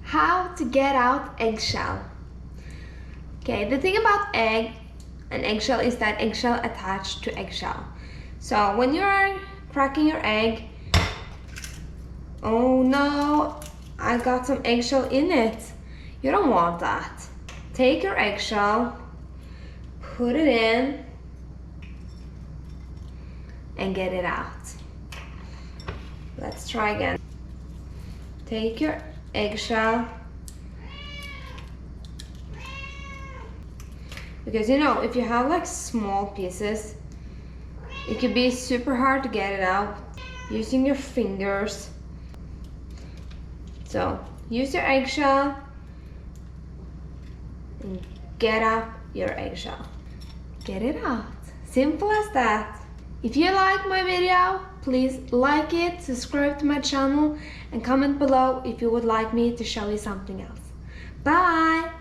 How to get out eggshell. Okay, the thing about an eggshell is that eggshell attached to eggshell. So when you are cracking your egg, oh no, I got some eggshell in it. You don't want that. Take your eggshell, put it in, and get it out. Let's try again. Take your eggshell, because you know, if you have like small pieces, it could be super hard to get it out using your fingers. So use your eggshell and get out your eggshell. Get it out. Simple as that. If you like my video, please like it, subscribe to my channel, and comment below if you would like me to show you something else. Bye!